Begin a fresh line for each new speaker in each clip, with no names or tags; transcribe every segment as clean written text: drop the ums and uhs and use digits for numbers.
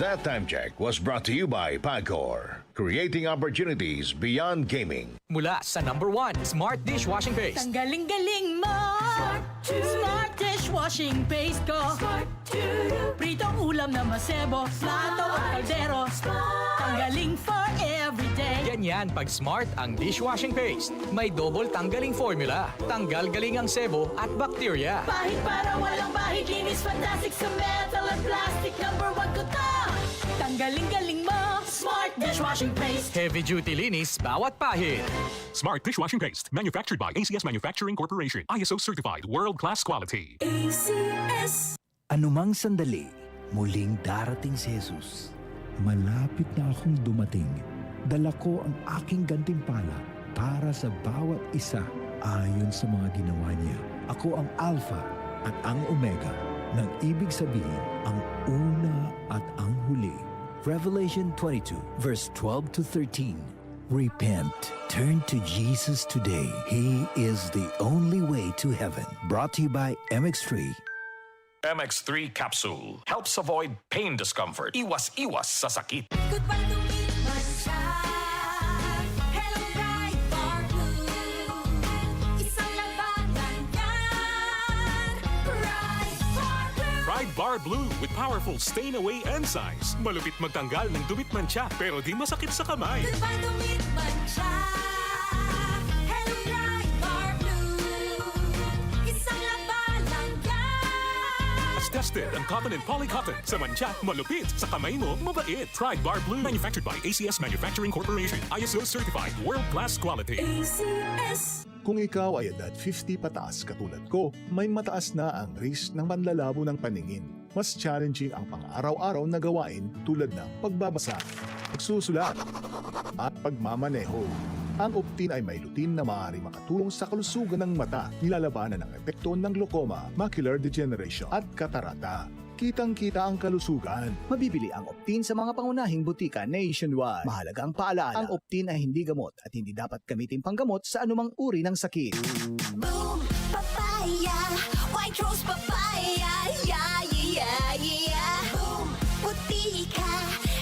That Time Check was brought to you by Pagcor, creating opportunities beyond gaming.
Mula sa #1 Smart Dishwashing Paste.
Ang galing-galing mo! Smart dishwashing paste ko! Pritong ulam na masebo, plato at kaldero. Tanggaling for everyday.
Ganyan pag Smart ang dishwashing paste. May double tanggaling formula. Tanggal galing ang sebo at bakterya.
Pahit para walang bahid, linis fantastic sa metal at plastic. #1 ko to! Tanggaling-galing mo! Smart dishwashing paste.
Heavy duty linis bawat pahid.
Smart Dishwashing Paste, manufactured by ACS Manufacturing Corporation. ISO certified, world-class quality.
ACS.
Anumang sandali, muling darating si Jesus.
Malapit na akong dumating. Dala ko ang aking gantimpala para sa bawat isa ayon sa mga ginawa niya. Ako ang Alpha at ang Omega, nang ibig sabihin ang una at ang huli.
Revelation 22, verse 12 to 13. Repent. Turn to Jesus today. He is the only way to heaven. Brought to you by MX3.
MX3 capsule helps avoid pain discomfort. Iwas-iwas sa sakit.
Goodbye to me, Mansha. Hello, bright bar blue. Isang labanan yan. Bright bar blue.
Pride Bar Blue with powerful stain-away enzymes. Malupit magtanggal ng dumit mancha pero di masakit sa kamay.
Goodbye to me, Mansha. Hello, bright bar blue. Isang labanan yan.
As tested ang cotton and polycotton. Sa mancha, malupit. Sa kamay mo, mabait. Pride Bar Blue, manufactured by ACS Manufacturing Corporation. ISO certified, world-class quality.
ACS.
Kung ikaw ay edad 50 pataas katulad ko, may mataas na ang risk ng manlalabo ng paningin. Mas challenging ang pang-araw-araw na gawain tulad ng pagbabasa, pagsusulat, at pagmamaneho. Ang Optin ay may lutin na maaaring makatulong sa kalusugan ng mata, nilalabanan ang epekto ng glaucoma, macular degeneration at katarata. Kitang-kita ang kalusugan.
Mabibili ang Optin sa mga pangunahing butika nationwide. Mahalaga ang paalala, ang Optin ay hindi gamot at hindi dapat gamitin panggamot sa anumang uri ng sakit.
Boom, papaya, white rose papaya, yeah, yeah, yeah. Boom, puti ka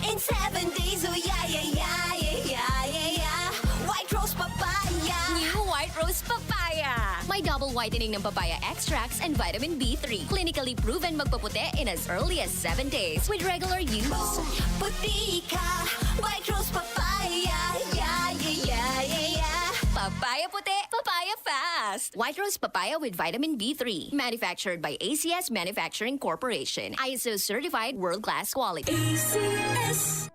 in 7 days, oh yeah, yeah, yeah, yeah, yeah, yeah. White rose papaya.
New White Rose Papaya. May double whitening ng papaya extracts and vitamin B3. Clinically proven magpaputi in as early as 7 days with regular use.
Boom, puti ka, white rose papaya, yeah, yeah, yeah, yeah, yeah.
Papaya puti, papaya fast. White Rose Papaya with vitamin B3. Manufactured by ACS Manufacturing Corporation. ISO certified, world-class quality.
ACS.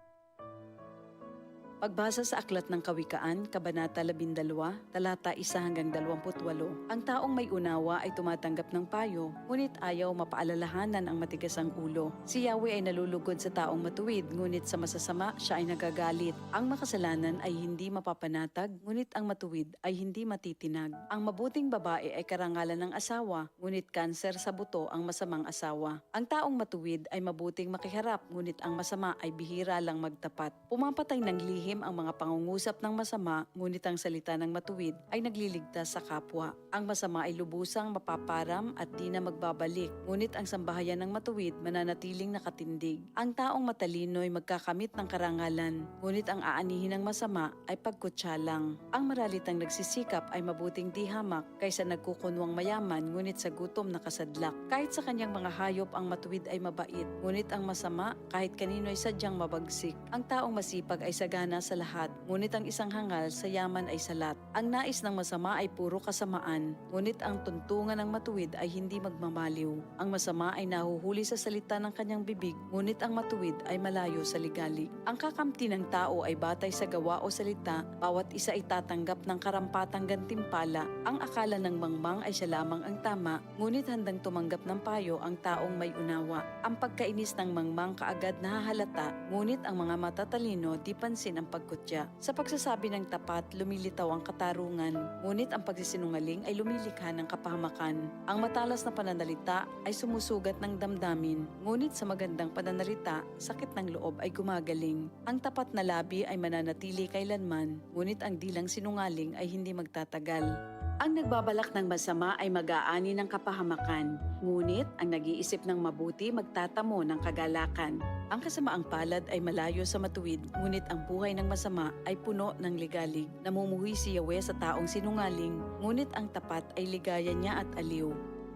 Pagbasa sa Aklat ng Kawikaan, Kabanata 12, talata 1 hanggang 28, ang taong may unawa ay tumatanggap ng payo, ngunit ayaw mapaalalahanan ang matigas ang ulo. Si Yahweh ay nalulugod sa taong matuwid, ngunit sa masasama siya ay nagagalit. Ang makasalanan ay hindi mapapanatag, ngunit ang matuwid ay hindi matitinag. Ang mabuting babae ay karangalan ng asawa, ngunit kanser sa buto ang masamang asawa. Ang taong matuwid ay mabuting makiharap, ngunit ang masama ay bihira lang magtapat. Pumapatay ng lihim ang mga pangungusap ng masama, ngunit ang salita ng matuwid ay nagliligtas sa kapwa. Ang masama ay lubusang mapaparam at di na magbabalik, ngunit ang sambahayan ng matuwid mananatiling nakatindig. Ang taong matalino ay magkakamit ng karangalan, ngunit ang aanihin ng masama ay pagkutsa lang. Ang maralitang nagsisikap ay mabuting di hamak kaysa nagkukunwang mayaman, ngunit sa gutom nakasadlak. Kahit sa kanyang mga hayop ang matuwid ay mabait, ngunit ang masama kahit kanino ay sadyang mabagsik. Ang taong masipag ay sagana sa lahat, ngunit ang isang hangal sa yaman ay salat. Ang nais ng masama ay puro kasamaan, ngunit ang tuntungan ng matuwid ay hindi magmamaliw. Ang masama ay nahuhuli sa salita ng kanyang bibig, ngunit ang matuwid ay malayo sa ligalig. Ang kakamti ng tao ay batay sa gawa o salita, bawat isa ay tatanggap ng karampatang gantimpala. Ang akala ng mangmang ay siya lamang ang tama, ngunit handang tumanggap ng payo ang taong may unawa. Ang pagkainis ng mangmang kaagad nahahalata, ngunit ang mga matatalino di pansin ang pagkutya. Sa pagsasabi ng tapat, lumilitaw ang katarungan, ngunit ang pagsisinungaling ay lumilikha ng kapahamakan. Ang matalas na pananalita ay sumusugat ng damdamin, ngunit sa magandang pananalita, sakit ng loob ay gumagaling. Ang tapat na labi ay mananatili kailanman, ngunit ang dilang sinungaling ay hindi magtatagal. Ang nagbabalak ng masama ay mag-aani ng kapahamakan, ngunit ang nag-iisip ng mabuti magtatamo ng kagalakan. Ang kasamaang palad ay malayo sa matuwid, ngunit ang buhay ng masama ay puno ng ligalig. Namumuhay si Yahweh sa taong sinungaling, ngunit ang tapat ay ligaya niya at aliw.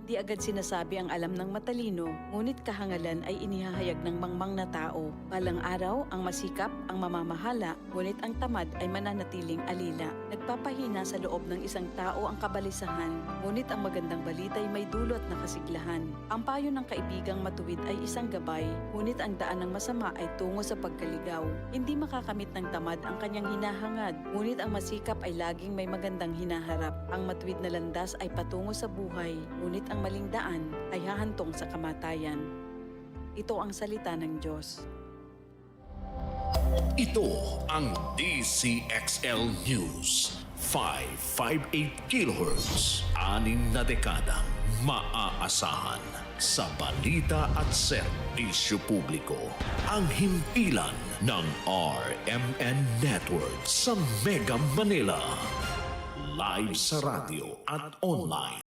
Di agad sinasabi ang alam ng matalino, ngunit kahangalan ay inihahayag ng mangmang na tao. Balang araw, ang masikap ang mamamahala, ngunit ang tamad ay mananatiling alila. Nagpapahina sa loob ng isang tao ang kabalisahan, ngunit ang magandang balita ay may dulot na kasiglahan. Ang payo ng kaibigang matuwid ay isang gabay, ngunit ang daan ng masama ay tungo sa pagkaligaw. Hindi makakamit ng tamad ang kanyang hinahangad, ngunit ang masikap ay laging may magandang hinaharap. Ang matuwid na landas ay patungo sa buhay, ngunit ang maling daan ay hahantong sa kamatayan. Ito ang salita ng Diyos.
Ito ang DCXL News. 558 kHz. 6 na dekadang maaasahan sa balita at serbisyo publiko. Ang himpilan ng RMN Network sa Mega Manila. Live sa radyo at online.